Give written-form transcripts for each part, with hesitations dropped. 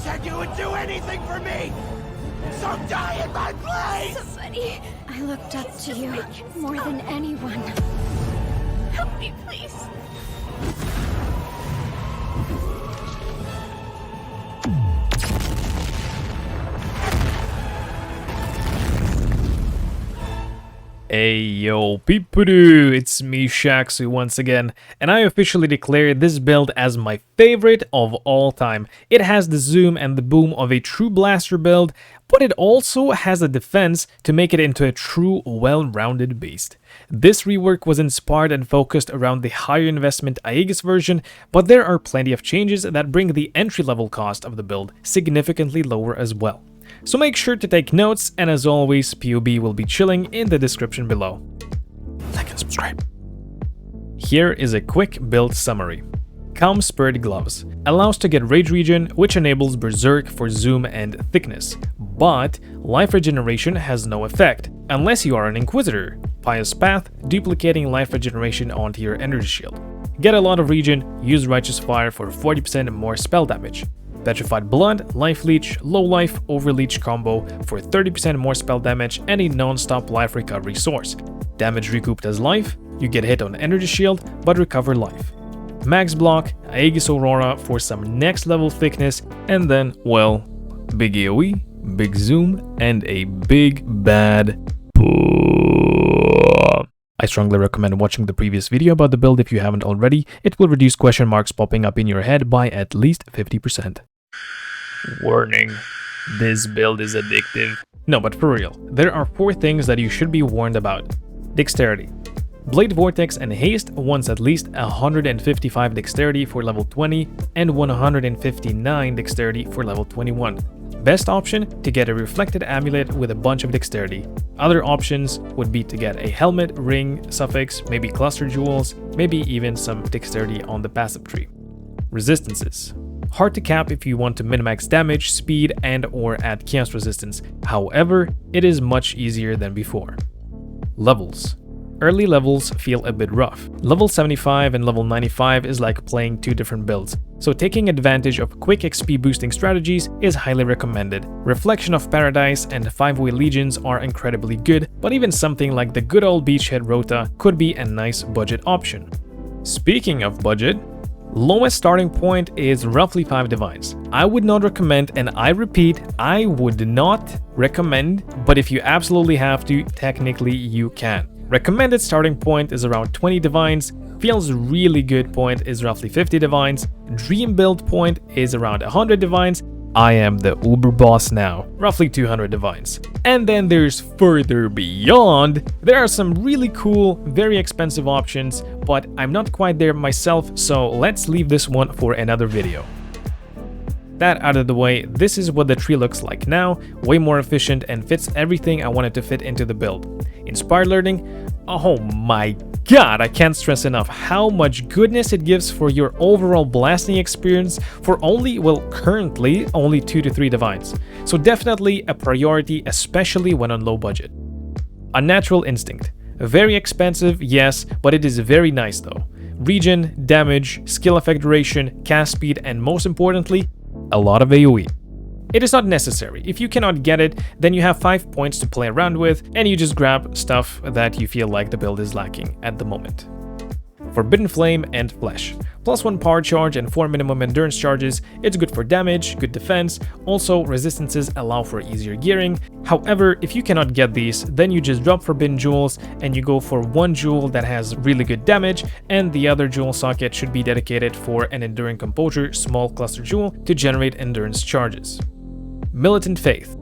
said you would do anything for me! So die in my place! Somebody, I looked up to you more than anyone. Help me, please. Hey yo peepadoo, it's me Shaxu once again, and I officially declare this build as my favorite of all time. It has the zoom and the boom of a true blaster build, but it also has a defense to make it into a true well-rounded beast. This rework was inspired and focused around the higher investment Aegis version, but there are plenty of changes that bring the entry-level cost of the build significantly lower as well. So make sure to take notes, and as always, POB will be chilling in the description below. Like and subscribe. Here is a quick build summary. Kaom Spirit Gloves allows to get Rage Regen, which enables Berserk for zoom and thickness, but life regeneration has no effect, unless you are an Inquisitor. Pious Path, duplicating life regeneration onto your energy shield. Get a lot of regen, use Righteous Fire for 40% more spell damage. Petrified Blood, Life Leech, Low Life, Overleech combo for 30% more spell damage and a non-stop life recovery source. Damage recouped as life, you get hit on energy shield but recover life. Max Block, Aegis Aurora for some next level thickness, and then, well, big AoE, big zoom, and a big bad boom. I strongly recommend watching the previous video about the build if you haven't already. It will reduce question marks popping up in your head by at least 50%. Warning, this build is addictive. No, but for real, there are 4 things that you should be warned about. Dexterity. Blade Vortex and Haste wants at least 155 Dexterity for level 20 and 159 Dexterity for level 21. Best option, to get a reflected amulet with a bunch of dexterity. Other options would be to get a helmet, ring, suffix, maybe cluster jewels, maybe even some dexterity on the passive tree. Resistances. Hard to cap if you want to min-max damage, speed, and or add chaos resistance. However, it is much easier than before. Levels. Early levels feel a bit rough. Level 75 and level 95 is like playing 2 different builds, so taking advantage of quick XP boosting strategies is highly recommended. Reflection of Paradise and 5-Way Legions are incredibly good, but even something like the good old Beachhead Rota could be a nice budget option. Speaking of budget, lowest starting point is roughly 5 divines. I would not recommend, and I repeat, I would not recommend, but if you absolutely have to, technically you can. Recommended starting point is around 20 divines, feels really good point is roughly 50 divines, dream build point is around 100 divines, I am the uber boss now, roughly 200 divines. And then there's further beyond. There are some really cool, very expensive options, but I'm not quite there myself, so let's leave this one for another video. That out of the way, this is what the tree looks like now, way more efficient and fits everything I wanted to fit into the build. Inspired learning, oh my god, I can't stress enough how much goodness it gives for your overall blasting experience for only, well, currently only 2 to 3 divines. So definitely a priority, especially when on low budget. Unnatural Instinct. Very expensive, yes, but it is very nice though. Regen, damage, skill effect duration, cast speed, and most importantly, a lot of AoE. It is not necessary. If you cannot get it, then you have 5 points to play around with, and you just grab stuff that you feel like the build is lacking at the moment. Forbidden Flame and Flesh. +1 power charge and 4 minimum endurance charges. It's good for damage, good defense. Also, resistances allow for easier gearing. However, if you cannot get these, then you just drop Forbidden Jewels and you go for 1 jewel that has really good damage, and the other jewel socket should be dedicated for an Enduring Composure small cluster jewel to generate endurance charges. Militant Faith.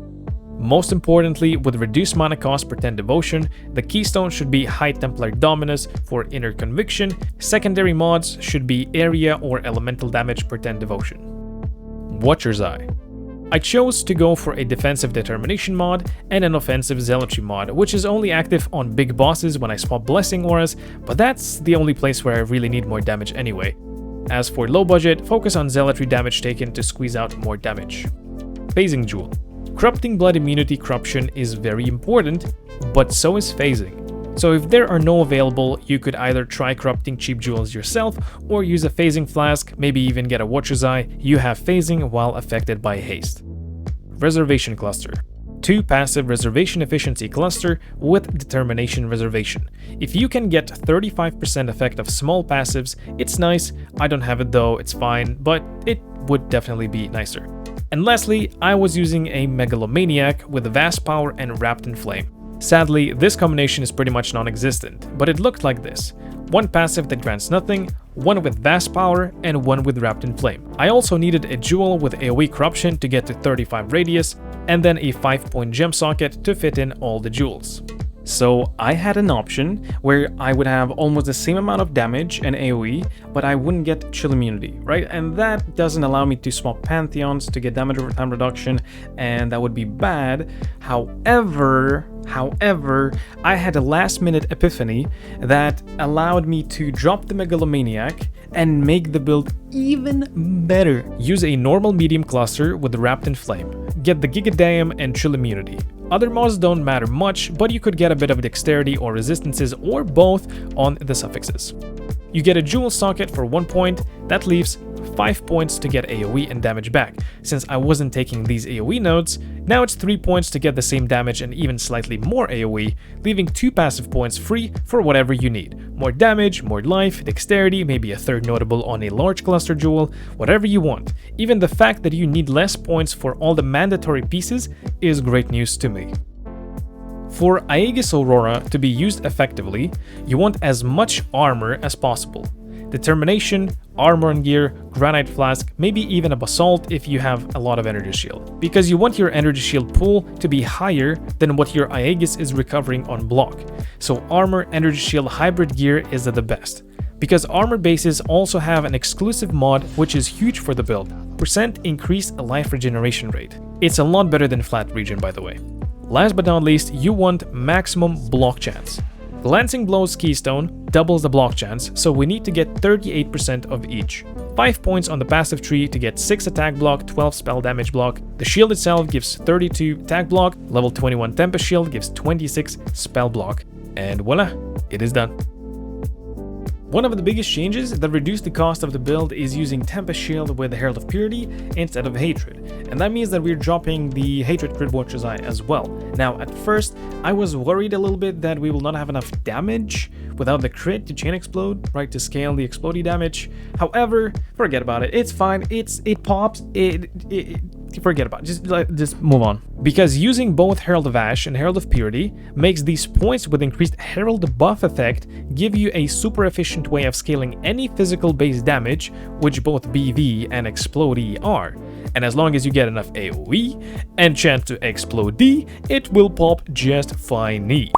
Most importantly, with reduced mana cost per 10 devotion, the keystone should be High Templar Dominus for inner conviction. Secondary mods should be area or elemental damage per 10 devotion. Watcher's Eye. I chose to go for a defensive determination mod and an offensive zealotry mod, which is only active on big bosses when I swap blessing auras, but that's the only place where I really need more damage anyway. As for low budget, focus on zealotry damage taken to squeeze out more damage. Phasing Jewel. Corrupting Blood immunity corruption is very important, but so is phasing. So if there are no available, you could either try corrupting cheap jewels yourself or use a phasing flask, maybe even get a Watcher's Eye. You have phasing while affected by haste. Reservation Cluster. 2 passive Reservation Efficiency Cluster with Determination Reservation. If you can get 35% effect of small passives, it's nice. I don't have it though, it's fine, but it would definitely be nicer. And lastly, I was using a Megalomaniac with Vast Power and Wrapped in Flame. Sadly, this combination is pretty much non-existent, but it looked like this. 1 passive that grants nothing, 1 with Vast Power, and 1 with Wrapped in Flame. I also needed a jewel with AoE Corruption to get to 35 radius, and then a 5-point gem socket to fit in all the jewels. So I had an option where I would have almost the same amount of damage and AoE, but I wouldn't get chill immunity, right? And that doesn't allow me to swap Pantheons to get damage over time reduction, and that would be bad. However, I had a last minute epiphany that allowed me to drop the Megalomaniac and make the build even better. Use a normal medium cluster with the Wrapped in Flame. Get the Gaaah and chill immunity. Other mods don't matter much, but you could get a bit of dexterity or resistances or both on the suffixes. You get a jewel socket for 1 point, that leaves 5 points to get AoE and damage back. Since I wasn't taking these AoE nodes, now it's 3 points to get the same damage and even slightly more AoE, leaving 2 passive points free for whatever you need. More damage, more life, dexterity, maybe a 3rd notable on a large cluster jewel, whatever you want. Even the fact that you need less points for all the mandatory pieces is great news to me. For Aegis Aurora to be used effectively, you want as much armor as possible. Determination, armor and gear, granite flask, maybe even a basalt if you have a lot of energy shield. Because you want your energy shield pool to be higher than what your Aegis is recovering on block. So armor, energy shield, hybrid gear is the best. Because armor bases also have an exclusive mod which is huge for the build. % increased life regeneration rate. It's a lot better than flat regen, by the way. Last but not least, you want maximum block chance. Glancing Blows Keystone doubles the block chance, so we need to get 38% of each. 5 points on the passive tree to get 6 attack block, 12 spell damage block. The shield itself gives 32 attack block, level 21 Tempest Shield gives 26 spell block, and voila, it is done. One of the biggest changes that reduced the cost of the build is using Tempest Shield with Herald of Purity instead of Hatred, and that means that we're dropping the Hatred Crit Watcher's Eye as well. Now, at first, I was worried a little bit that we will not have enough damage without the crit to chain explode, right, to scale the explodey damage. However, forget about it. It's fine. It pops. Forget about it. Just move on. Because using both Herald of Ash and Herald of Purity makes these points with increased Herald buff effect give you a super efficient way of scaling any physical base damage, which both BV and Explodey are. And as long as you get enough AoE, enchant to Explodey, it will pop just fine.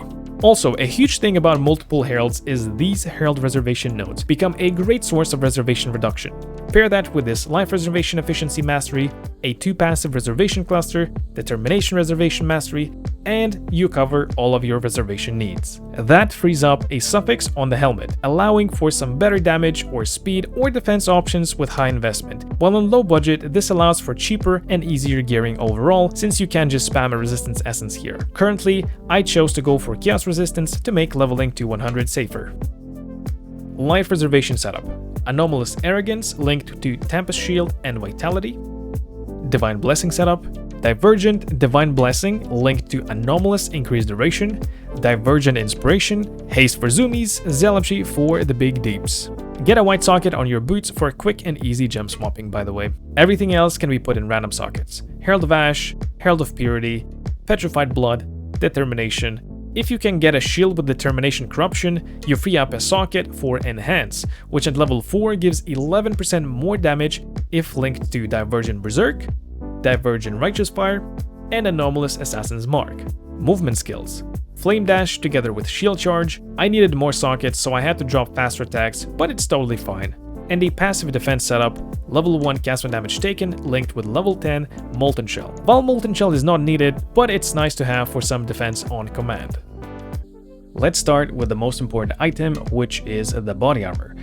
Also, a huge thing about multiple heralds is these herald reservation nodes become a great source of reservation reduction. Pair that with this life reservation efficiency mastery, a 2 passive reservation cluster, determination reservation mastery, and you cover all of your reservation needs. That frees up a suffix on the helmet, allowing for some better damage or speed or defense options with high investment. While on low budget, this allows for cheaper and easier gearing overall, since you can just spam a resistance essence here. Currently, I chose to go for chaos resistance to make leveling to 100 safer. Life reservation setup. Anomalous Arrogance linked to Tempest Shield and Vitality. Divine Blessing setup. Divergent Divine Blessing linked to Anomalous Increased Duration. Divergent Inspiration. Haste for Zoomies. Zealotry for the big deeps. Get a white socket on your boots for quick and easy gem swapping, by the way. Everything else can be put in random sockets. Herald of Ash, Herald of Purity, Petrified Blood, Determination. If you can get a shield with Determination Corruption, you free up a socket for Enhance, which at level 4 gives 11% more damage if linked to Divergent Berserk, Divergent Righteous Fire, and Anomalous Assassin's Mark. Movement skills. Flame Dash together with Shield Charge. I needed more sockets, so I had to drop faster attacks, but it's totally fine. And a passive defense setup, level 1 cast when damage taken, linked with level 10 Molten Shell. While Molten Shell is not needed, but it's nice to have for some defense on command. Let's start with the most important item, which is the body armor.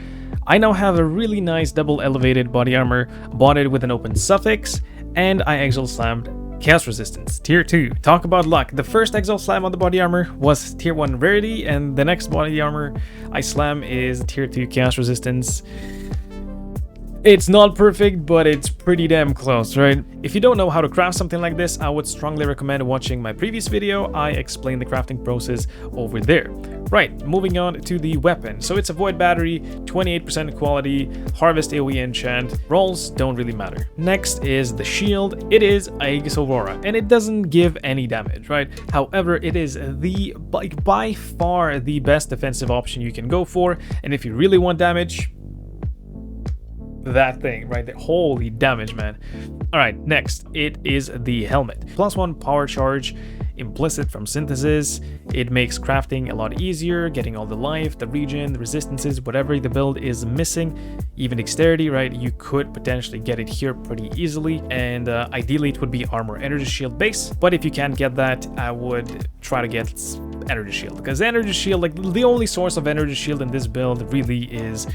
I now have a really nice double elevated body armor, bought it with an open suffix, and I exile slammed Chaos Resistance, Tier 2. Talk about luck. The first Exile slam on the body armor was Tier 1 Rarity, and the next body armor I slam is Tier 2 Chaos Resistance. It's not perfect, but it's pretty damn close, right? If you don't know how to craft something like this, I would strongly recommend watching my previous video. I explained the crafting process over there. Right, moving on to the weapon. So it's a Void Battery, 28% quality, Harvest AoE enchant. Rolls don't really matter. Next is the shield. It is Aegis Aurora, and it doesn't give any damage, right? However, it is the by far the best defensive option you can go for, and if you really want damage, that thing right there, holy damage, man. All right, next it is the helmet. +1 power charge, implicit from synthesis. It makes crafting a lot easier, getting all the life, the regen, the resistances, whatever the build is missing, even dexterity, right? You could potentially get it here pretty easily, and ideally it would be armor energy shield base, but if you can't get that, I would try to get energy shield, because energy shield, like the only source of energy shield in this build really is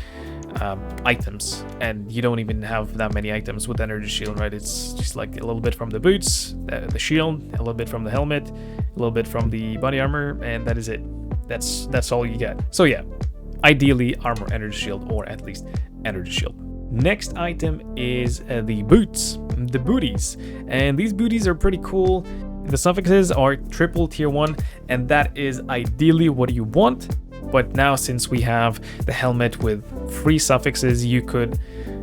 items, and you don't even have that many items with energy shield, right? It's just like a little bit from the boots, the shield, a little bit from the helmet, a little bit from the body armor, and that is it. That's all you get. So yeah, ideally armor energy shield, or at least energy shield. Next item is the boots, the booties, and these booties are pretty cool. The suffixes are triple tier 1, and that is ideally what you want. But now, since we have the helmet with free suffixes, you could,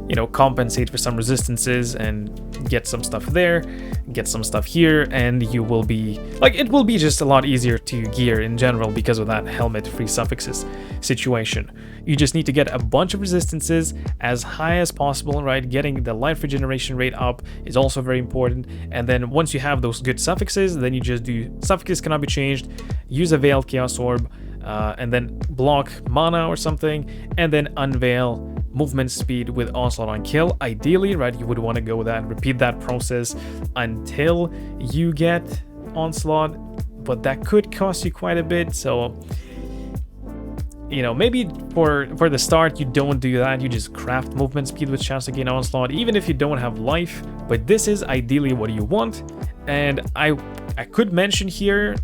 you know, compensate for some resistances and get some stuff there, get some stuff here, and you will be, like, it will be just a lot easier to gear in general because of that helmet free suffixes situation. You just need to get a bunch of resistances as high as possible, right? Getting the life regeneration rate up is also very important. And then once you have those good suffixes, then you just do suffixes cannot be changed, use a Veiled Chaos Orb, and then block mana or something, and then unveil movement speed with onslaught on kill. Ideally, right, you would want to go with that and repeat that process until you get onslaught, but that could cost you quite a bit. So, you know, maybe for the start you don't do that, you just craft movement speed with chance to gain onslaught, even if you don't have life. But this is ideally what you want. And I could mention here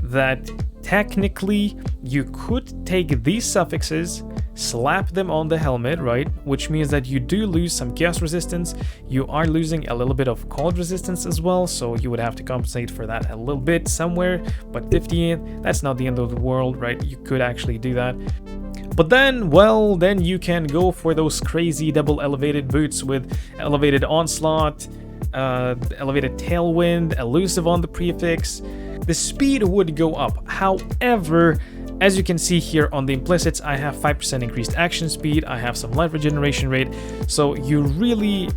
that technically you could take these suffixes, slap them on the helmet, right? Which means that you do lose some chaos resistance. You are losing a little bit of cold resistance as well, so you would have to compensate for that a little bit somewhere. But 15, that's not the end of the world, right? You could actually do that. But then, well, then you can go for those crazy double elevated boots with elevated onslaught, elevated tailwind, elusive on the prefix. The speed would go up. However, as you can see here on the implicits, I have 5% increased action speed, I have some life regeneration rate, so you really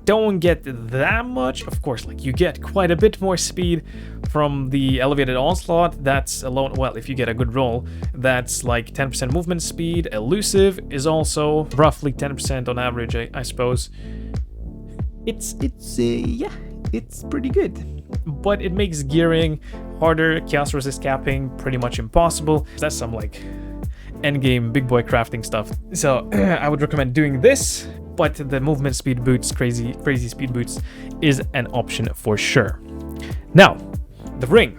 don't get that much. Of course, like, you get quite a bit more speed from the elevated onslaught. That's alone, well, if you get a good roll, that's like 10% movement speed. Elusive is also roughly 10% on average, I suppose. Yeah, it's pretty good. But it makes gearing harder, chaos resist capping pretty much impossible. That's some like endgame big boy crafting stuff. So I would recommend doing this, but the movement speed boots, crazy speed boots, is an option for sure. Now, the ring.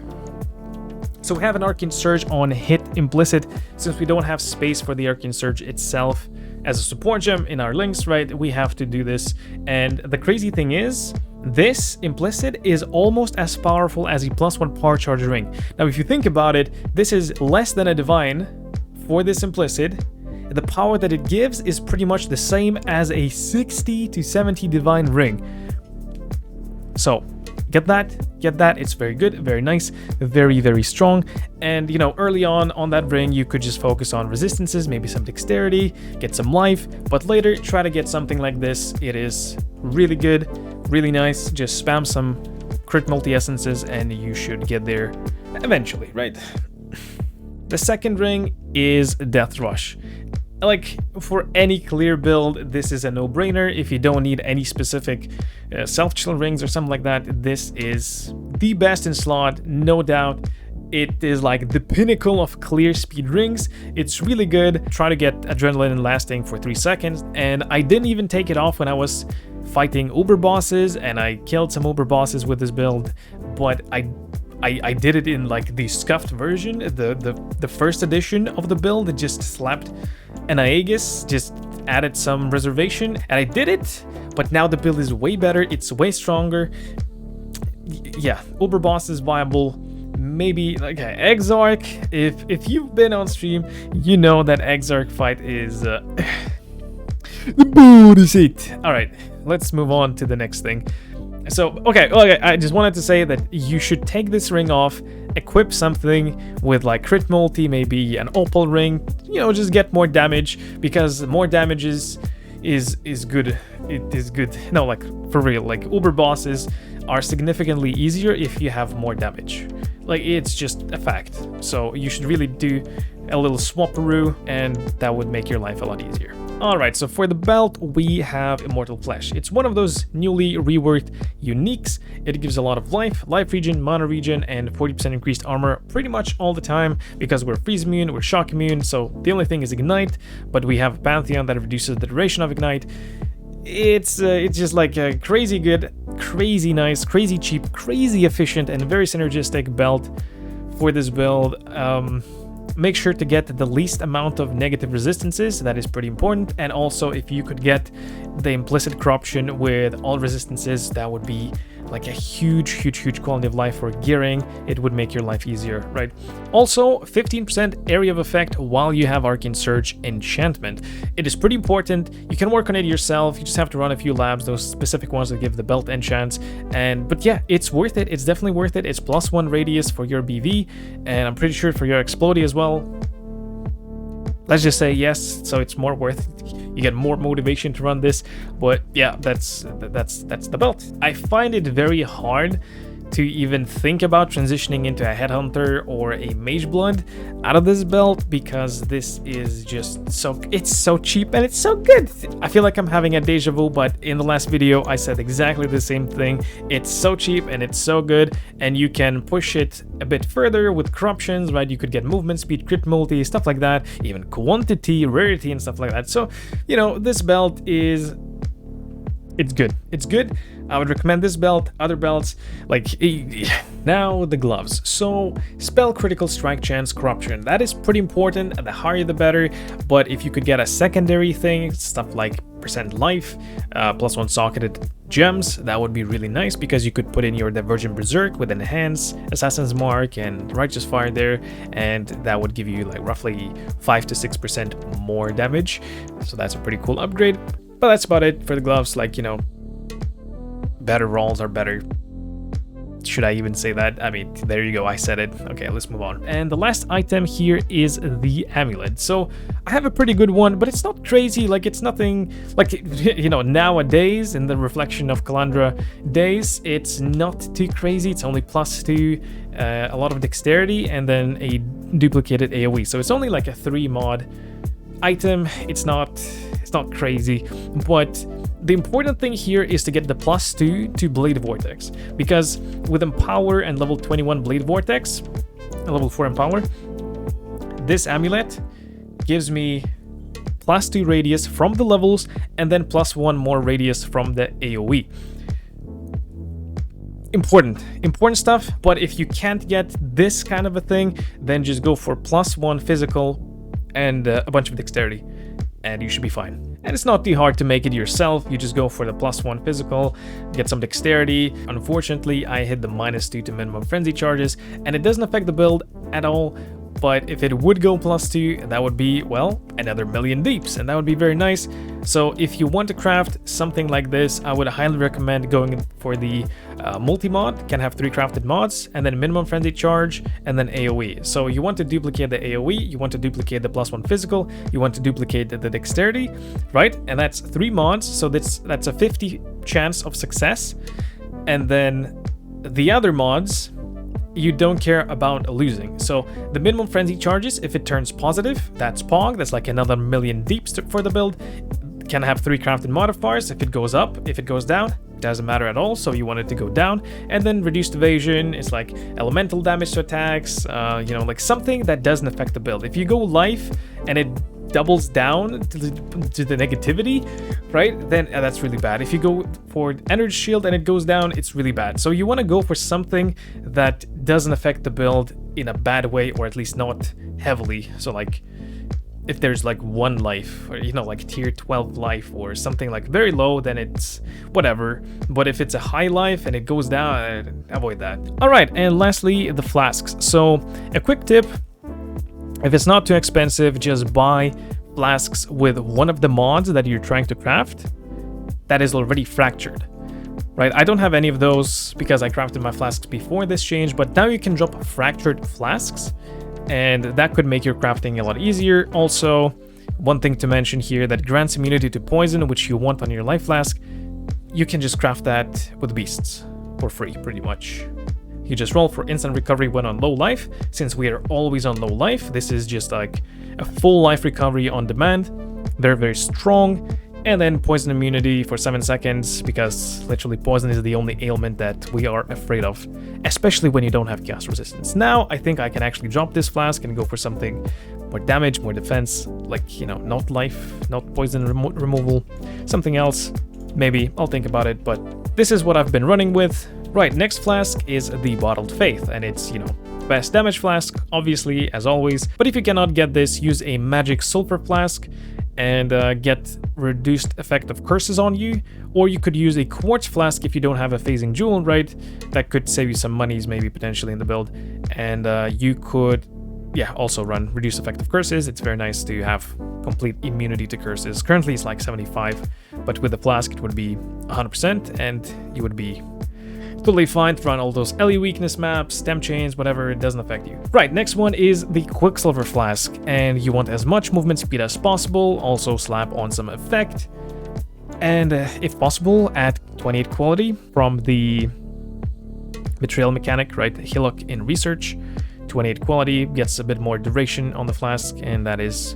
So we have an Arcane Surge on hit implicit. Since we don't have space for the Arcane Surge itself as a support gem in our links, right, we have to do this. And the crazy thing is, this implicit is almost as powerful as a +1 power charge ring. Now, if you think about it, this is less than a divine for this implicit. The power that it gives is pretty much the same as a 60 to 70 divine ring. So get that, it's very good, very nice, very strong. And you know, early on that ring, you could just focus on resistances, maybe some dexterity, get some life, but later try to get something like this. It is really good, really nice. Just spam some crit multi-essences and you should get there eventually, right? The second ring is Death Rush. Like, for any clear build, this is a no-brainer. If you don't need any specific self-chill rings or something like that, this is the best in slot, no doubt. It is like the pinnacle of clear speed rings. It's really good. Try to get adrenaline lasting for 3 seconds, and I didn't even take it off when I was fighting uber bosses, and I killed some uber bosses with this build, but I did it in like the scuffed version, the first edition of the build. It just slapped an Aegis, just added some reservation, and I did it. But now the build is way better. It's way stronger. Yeah, uber boss is viable. Maybe like Exarch. If you've been on stream, you know that Exarch fight is the buuuurishit. All right, let's move on to the next thing. So, okay, I just wanted to say that you should take this ring off, equip something with like crit multi, maybe an opal ring, you know, just get more damage, because more damage is good. It is good. No, like for real, like uber bosses are significantly easier if you have more damage. Like, it's just a fact. So you should really do a little swapperoo, and that would make your life a lot easier. Alright, so for the belt, we have Immortal Flesh. It's one of those newly reworked uniques. It gives a lot of life regen, mana regen, and 40% increased armor pretty much all the time, because we're freeze immune, we're shock immune, so the only thing is Ignite, but we have Pantheon that reduces the duration of Ignite. It's just like a crazy good, crazy nice, crazy cheap, crazy efficient, and very synergistic belt for this build. Make sure to get the least amount of negative resistances. That is pretty important. And also, if you could get the implicit corruption with all resistances, that would be like a huge quality of life for gearing. It would make your life easier, right? Also, 15% area of effect while you have Arcane Surge enchantment. It is pretty important. You can work on it yourself. You just have to run a few labs, those specific ones that give the belt enchants. But yeah, it's worth it. It's definitely worth it. It's +1 radius for your BV, and I'm pretty sure for your Explodey as well. Let's just say yes, so it's more worth it. You get more motivation to run this, but yeah, that's the belt. I find it very hard to even think about transitioning into a Headhunter or a Mageblood out of this belt, because this is just it's so cheap and it's so good. I feel like I'm having a deja vu, but in the last video I said exactly the same thing. It's so cheap and it's so good, and you can push it a bit further with corruptions, right? You could get movement speed, crit multi, stuff like that, even quantity, rarity, and stuff like that. So, you know, this belt is... it's good. It's good. I would recommend this belt, other belts, like... Now, the gloves. So, spell critical strike chance corruption. That is pretty important. The higher the better. But if you could get a secondary thing, stuff like percent life, +1 socketed gems, that would be really nice, because you could put in your Divergent Berserk with Enhance, Assassin's Mark, and Righteous Fire there, and that would give you like roughly 5 to 6% more damage. So that's a pretty cool upgrade. But that's about it for the gloves. Like, you know, better rolls are better. Should I even say that? I mean, there you go, I said it. Okay, let's move on. And the last item here is the Amulet. So I have a pretty good one, but it's not crazy. Like, it's nothing like, you know, nowadays in the Reflection of Kalandra days, it's not too crazy. It's only +2, a lot of dexterity, and then a duplicated AoE. So it's only like a 3 mod item. It's not crazy, but the important thing here is to get the +2 to Blade Vortex, because with Empower and level 21 Blade Vortex, level 4 Empower, this amulet gives me +2 radius from the levels, and then +1 more radius from the AoE. Important stuff. But if you can't get this kind of a thing, then just go for +1 physical and a bunch of dexterity, and you should be fine. And it's not too hard to make it yourself. You just go for the +1 physical, get some dexterity. Unfortunately, I hit the -2 to minimum frenzy charges, and it doesn't affect the build at all. But if it would go +2, that would be, well, another million deeps, and that would be very nice. So if you want to craft something like this, I would highly recommend going for the multi-mod. Can have 3 crafted mods, and then minimum frenzy charge, and then AoE. So you want to duplicate the AoE, you want to duplicate the +1 physical, you want to duplicate the dexterity, right? And that's 3 mods, so that's a 50 chance of success. And then the other mods, you don't care about losing. So the minimum frenzy charges, if it turns positive, that's Pog, that's like another million deeps for the build. Can have 3 crafted modifiers. If it goes up, if it goes down, doesn't matter at all, so you want it to go down. And then reduced evasion is like elemental damage to attacks, you know, like something that doesn't affect the build. If you go life and it doubles down to the negativity, right? Then that's really bad. If you go for energy shield and it goes down, it's really bad. So you want to go for something that doesn't affect the build in a bad way, or at least not heavily. So like if there's like 1 life, or like tier 12 life or something like very low, then it's whatever. But if it's a high life and it goes down, avoid that. All right, and lastly, the flasks. So a quick tip: if it's not too expensive, just buy flasks with one of the mods that you're trying to craft that is already fractured. Right, I don't have any of those because I crafted my flasks before this change, but now you can drop fractured flasks, and that could make your crafting a lot easier. Also, one thing to mention here that grants immunity to poison, which you want on your life flask, you can just craft that with beasts for free, pretty much. You just roll for instant recovery when on low life. Since we are always on low life, this is just like a full life recovery on demand. They're very strong. And then poison immunity for 7 seconds, because literally poison is the only ailment that we are afraid of, especially when you don't have chaos resistance. Now I think I can actually drop this flask and go for something more damage, more defense, like, not life, not poison removal, something else. Maybe I'll think about it, but this is what I've been running with. Right, next flask is the Bottled Faith, and it's, best damage flask, obviously, as always. But if you cannot get this, use a magic sulfur flask and get reduced effect of curses on you, or you could use a quartz flask if you don't have a phasing jewel, right? That could save you some monies, maybe potentially in the build, and you could also run reduced effect of curses. It's very nice to have complete immunity to curses. Currently it's like 75, but with the flask it would be 100%, and you would be totally fine to run all those LE weakness maps, stem chains, whatever, it doesn't affect you. Right, next one is the Quicksilver Flask, and you want as much movement speed as possible, also slap on some effect, and if possible, add 28 quality from the Betrayal mechanic, right? Hillock in Research. 28 quality gets a bit more duration on the flask, and that is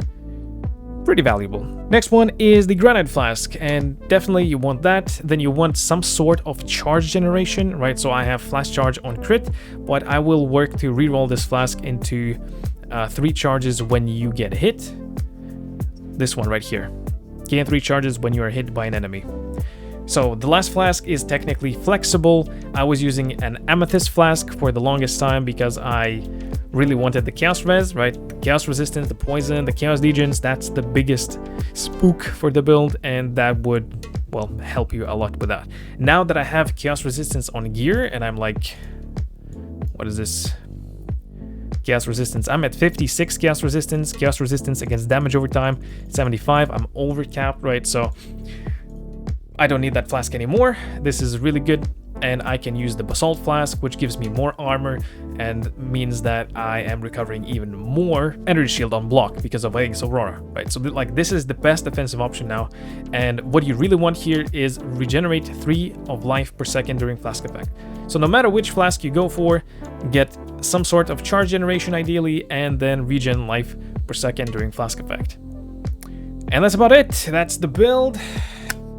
pretty valuable. Next one is the Granite Flask, and definitely you want that. Then you want some sort of charge generation, right? So I have flash charge on crit, but I will work to reroll this flask into 3 charges when you get hit. This one right here. Gain 3 charges when you are hit by an enemy. So the last flask is technically flexible. I was using an Amethyst Flask for the longest time because I really wanted the Chaos Res, right? The Chaos Resistance, the Poison, the Chaos Legions, that's the biggest spook for the build, and that would, well, help you a lot with that. Now that I have Chaos Resistance on gear, and I'm like, what is this? Chaos Resistance. I'm at 56 Chaos Resistance against damage over time, 75. I'm overcapped, right? So I don't need that flask anymore. This is really good, and I can use the Basalt Flask, which gives me more armor and means that I am recovering even more energy shield on block because of Aegis Aurora, right? So like this is the best defensive option now, and what you really want here is regenerate 3 of life per second during flask effect. So no matter which flask you go for, get some sort of charge generation ideally, and then regen life per second during flask effect. And that's about it. That's the build.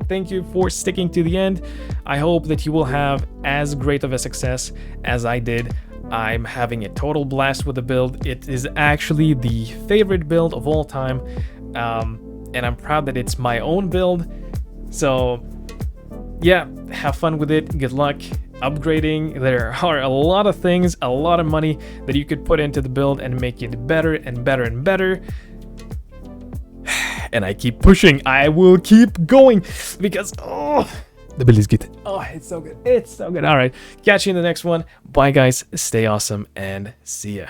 Thank you for sticking to the end. I hope that you will have as great of a success as I did. I'm having a total blast with the build. It is actually the favorite build of all time, and I'm proud that it's my own build. So yeah, have fun with it. Good luck upgrading. There are a lot of things, a lot of money that you could put into the build and make it better and better and better. And I keep pushing. I will keep going because the build is good. Oh, it's so good. It's so good. All right, catch you in the next one. Bye guys, stay awesome, and see ya.